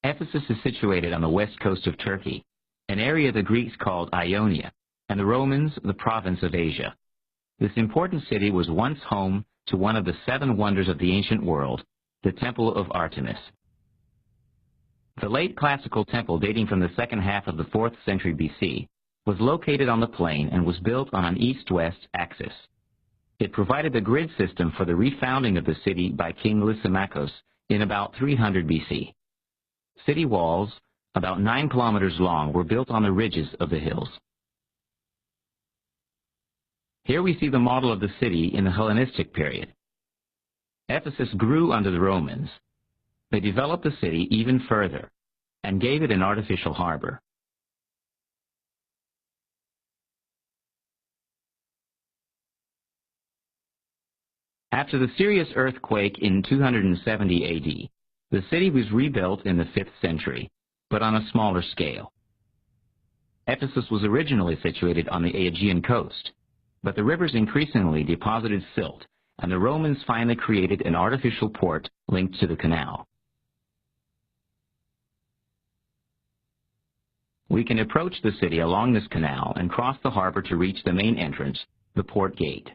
Ephesus is situated on the west coast of Turkey, an area the Greeks called Ionia, and the Romans the province of Asia. This important city was once home to one of the 7 wonders of the ancient world, the Temple of Artemis. The late classical temple, dating from the second half of the 4th century BC, was located on the plain and was built on an east-west axis. It provided the grid system for the refounding of the city by King Lysimachus in about 300 BC. City walls, about 9 kilometers long, were built on the ridges of the hills. Here we see the model of the city in the Hellenistic period. Ephesus grew under the Romans. They developed the city even further and gave it an artificial harbor. After the serious earthquake in 270 AD, the city was rebuilt in the 5th century, but on a smaller scale. Ephesus was originally situated on the Aegean coast, but the rivers increasingly deposited silt, and the Romans finally created an artificial port linked to the canal. We can approach the city along this canal and cross the harbor to reach the main entrance, the port gate.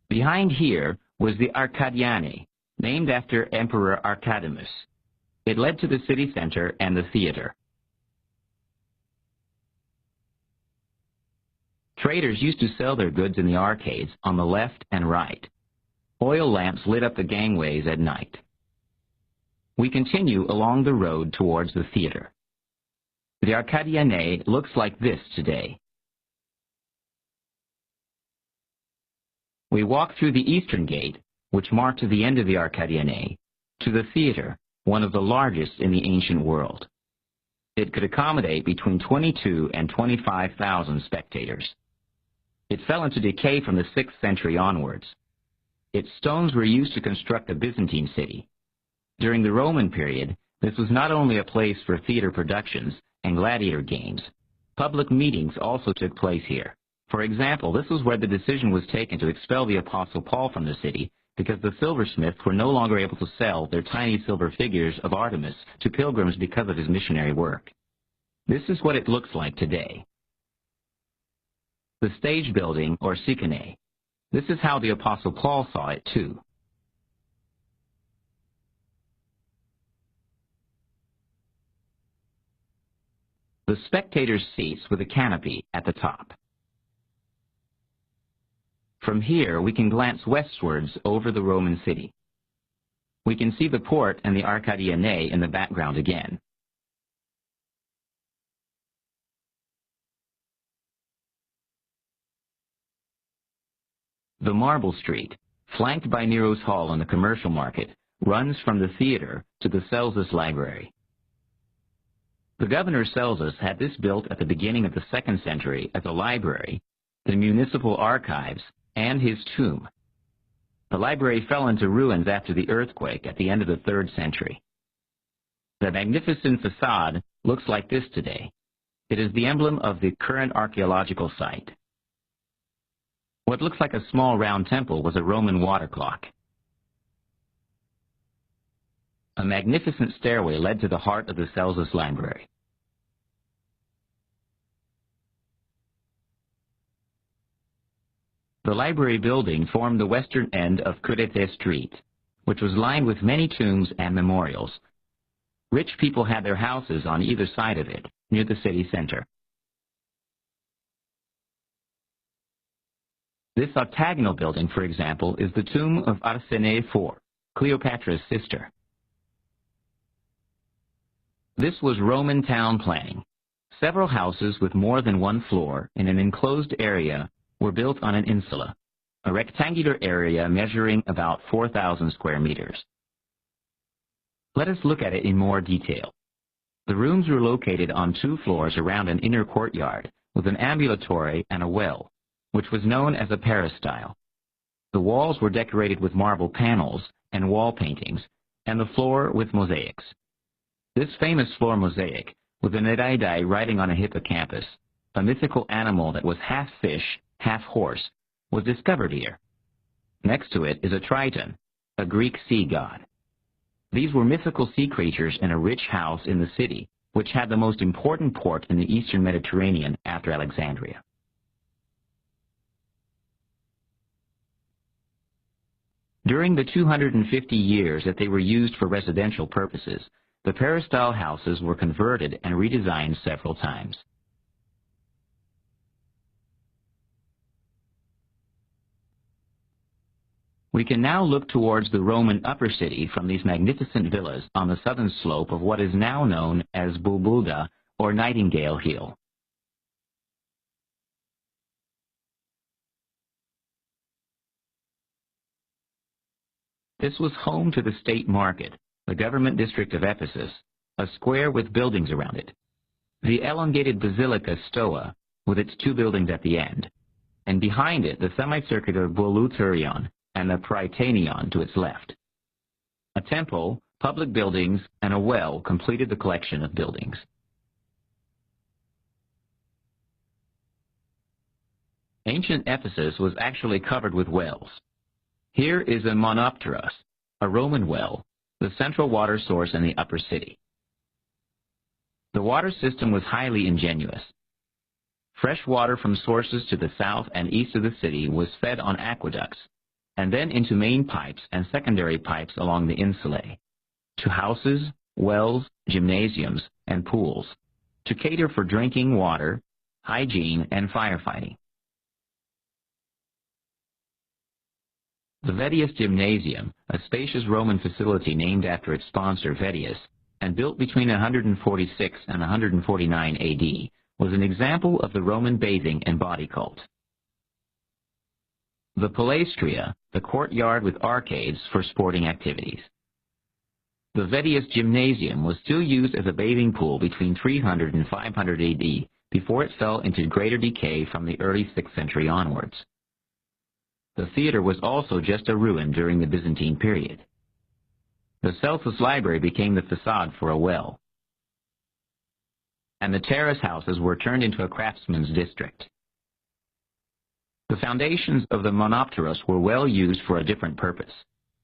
Behind here was the Arcadianae, named after Emperor Archadimus. It led to the city center and the theater. Traders used to sell their goods in the arcades on the left and right. Oil lamps lit up the gangways at night. We continue along the road towards the theater. The Arcadianae looks like this today. We walk through the eastern gate, which marked the end of the Arcadianae, to the theater, one of the largest in the ancient world. It could accommodate between 22 and 25,000 spectators. It fell into decay from the 6th century onwards. Its stones were used to construct the Byzantine city. During the Roman period, this was not only a place for theater productions and gladiator games. Public meetings also took place here. For example, this was where the decision was taken to expel the Apostle Paul from the city because the silversmiths were no longer able to sell their tiny silver figures of Artemis to pilgrims because of his missionary work. This is what it looks like today. The stage building, or Sycone. This is how the Apostle Paul saw it too. The spectators' seats with a canopy at the top. From here, we can glance westwards over the Roman city. We can see the port and the Arcadianae in the background again. The Marble Street, flanked by Nero's Hall and the commercial market, runs from the theater to the Celsus Library. The governor Celsus had this built at the beginning of the 2nd century as a library, the municipal archives, and his tomb. The library fell into ruins after the earthquake at the end of the 3rd century. The magnificent facade looks like this today. It is the emblem of the current archaeological site. What looks like a small round temple was a Roman water clock. A magnificent stairway led to the heart of the Celsus Library. The library building formed the western end of Curete Street, which was lined with many tombs and memorials. Rich people had their houses on either side of it, near the city center. This octagonal building, for example, is the tomb of Arsène IV, Cleopatra's sister. This was Roman town planning. Several houses with more than one floor in an enclosed area were built on an insula, a rectangular area measuring about 4,000 square meters. Let us look at it in more detail. The rooms were located on 2 floors around an inner courtyard with an ambulatory and a well, which was known as a peristyle. The walls were decorated with marble panels and wall paintings, and the floor with mosaics. This famous floor mosaic, with an Nereidai riding on a hippocampus, a mythical animal that was half fish, half horse, was discovered here. Next to it is a Triton, a Greek sea god. These were mythical sea creatures in a rich house in the city, which had the most important port in the eastern Mediterranean after Alexandria. During the 250 years that they were used for residential purposes, the peristyle houses were converted and redesigned several times. We can now look towards the Roman upper city from these magnificent villas on the southern slope of what is now known as Bulbulda or Nightingale Hill. This was home to the state market, the government district of Ephesus, a square with buildings around it, the elongated Basilica Stoa with its two buildings at the end, and behind it the semicircular Bouleuterion and the Prytaneon to its left. A temple, public buildings, and a well completed the collection of buildings. Ancient Ephesus was actually covered with wells. Here is a monopteros, a Roman well, the central water source in the upper city. The water system was highly ingenious. Fresh water from sources to the south and east of the city was fed on aqueducts, and then into main pipes and secondary pipes along the insulae, to houses, wells, gymnasiums, and pools, to cater for drinking water, hygiene, and firefighting. The Vedius Gymnasium, a spacious Roman facility named after its sponsor Vedius, and built between 146 and 149 AD, was an example of the Roman bathing and body cult. The Palaestria, the courtyard with arcades for sporting activities. The Vedius Gymnasium was still used as a bathing pool between 300 and 500 AD before it fell into greater decay from the early 6th century onwards. The theater was also just a ruin during the Byzantine period. The Celsus Library became the facade for a well, and the terrace houses were turned into a craftsman's district. The foundations of the monopteros were well used for a different purpose.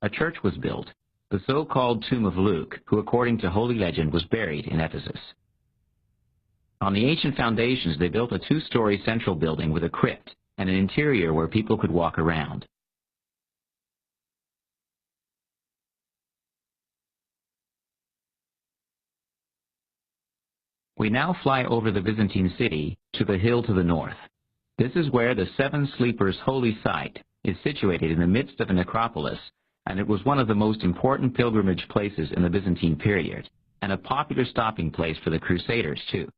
A church was built, the so-called Tomb of Luke, who according to holy legend was buried in Ephesus. On the ancient foundations they built a two-story central building with a crypt and an interior where people could walk around. We now fly over the Byzantine city to the hill to the north. This is where the Seven Sleepers holy site is situated in the midst of a necropolis, and it was one of the most important pilgrimage places in the Byzantine period, and a popular stopping place for the Crusaders too.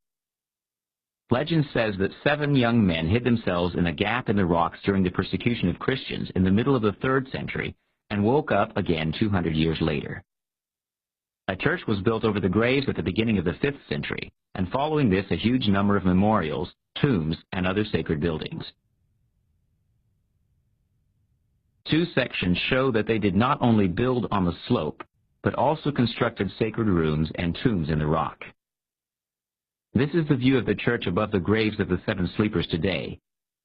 Legend says that 7 young men hid themselves in a gap in the rocks during the persecution of Christians in the middle of the 3rd century and woke up again 200 years later. A church was built over the graves at the beginning of the 5th century, and following this a huge number of memorials, tombs, and other sacred buildings. 2 sections show that they did not only build on the slope, but also constructed sacred rooms and tombs in the rock. This is the view of the church above the graves of the 7 sleepers today,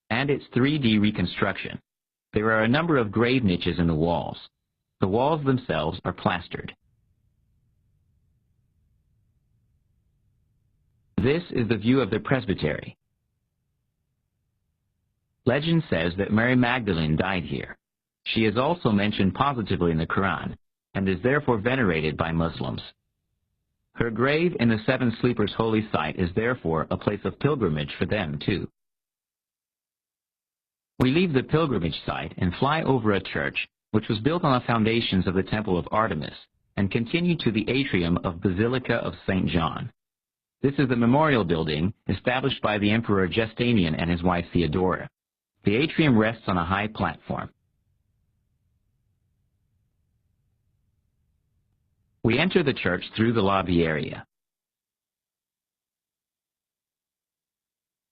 and its 3D reconstruction. There are a number of grave niches in the walls. The walls themselves are plastered. This is the view of the presbytery. Legend says that Mary Magdalene died here. She is also mentioned positively in the Quran, and is therefore venerated by Muslims. Her grave in the 7 Sleepers holy site is therefore a place of pilgrimage for them too. We leave the pilgrimage site and fly over a church which was built on the foundations of the Temple of Artemis and continue to the atrium of Basilica of St. John. This is the memorial building established by the Emperor Justinian and his wife Theodora. The atrium rests on a high platform. We enter the church through the lobby area.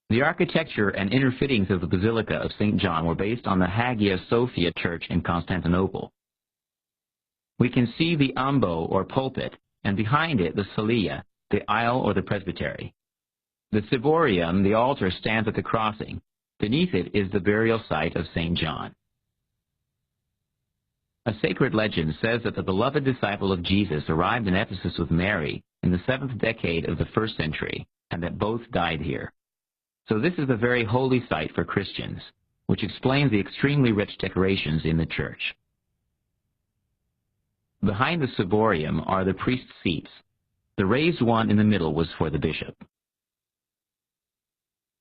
The architecture and inner fittings of the Basilica of St. John were based on the Hagia Sophia Church in Constantinople. We can see the ambo or pulpit, and behind it the solia, the aisle or the presbytery. The ciborium, the altar, stands at the crossing. Beneath it is the burial site of St. John. A sacred legend says that the beloved disciple of Jesus arrived in Ephesus with Mary in the 7th decade of the 1st century, and that both died here. So this is a very holy site for Christians, which explains the extremely rich decorations in the church. Behind the ciborium are the priest's seats. The raised one in the middle was for the bishop.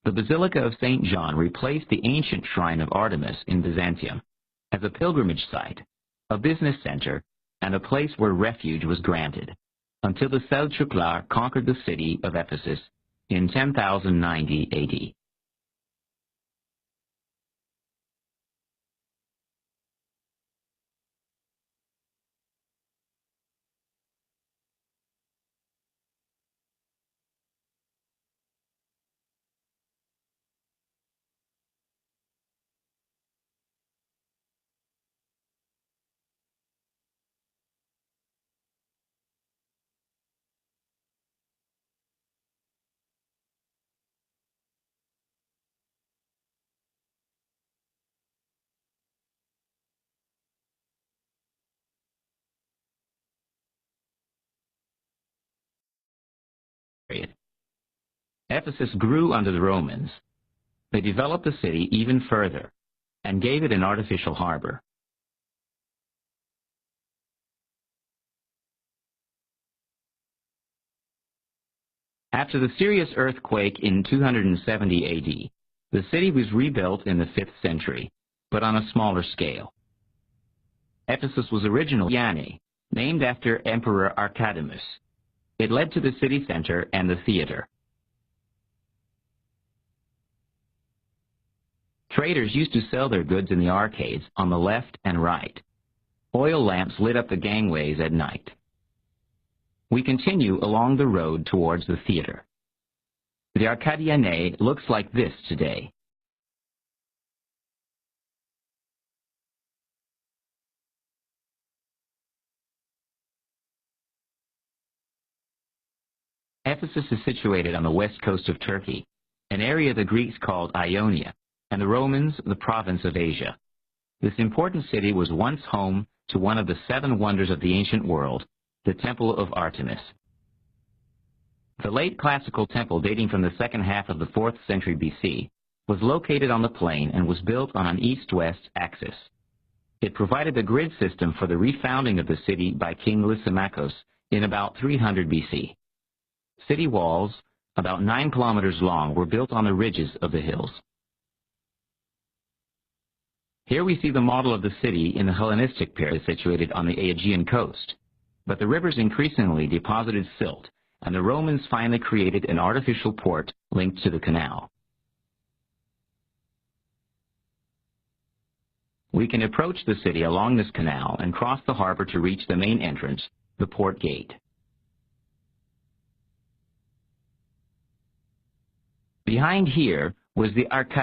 The Basilica of St. John replaced the ancient shrine of Artemis in Byzantium as a pilgrimage site, a business center, and a place where refuge was granted, until the Selçuklular conquered the city of Ephesus in 1090 AD. Ephesus grew under the Romans. They developed the city even further and gave it an artificial harbor. After the serious earthquake in 270 AD, the city was rebuilt in the 5th century, but on a smaller scale. Ephesus was originally Yanni, named after Emperor Archelaus. It led to the city center and the theater. Traders used to sell their goods in the arcades on the left and right. Oil lamps lit up the gangways at night. We continue along the road towards the theater. The Arcadianae looks like this today. Ephesus is situated on the west coast of Turkey, an area the Greeks called Ionia, and the Romans the province of Asia. This important city was once home to one of the 7 wonders of the ancient world, the Temple of Artemis. The late classical temple, dating from the second half of the 4th century BC, was located on the plain and was built on an east-west axis. It provided the grid system for the refounding of the city by King Lysimachus in about 300 BC. City walls, about 9 kilometers long, were built on the ridges of the hills. Here we see the model of the city in the Hellenistic period situated on the Aegean coast. But the rivers increasingly deposited silt, and the Romans finally created an artificial port linked to the canal. We can approach the city along this canal and cross the harbor to reach the main entrance, the port gate. Behind here was the Arcadian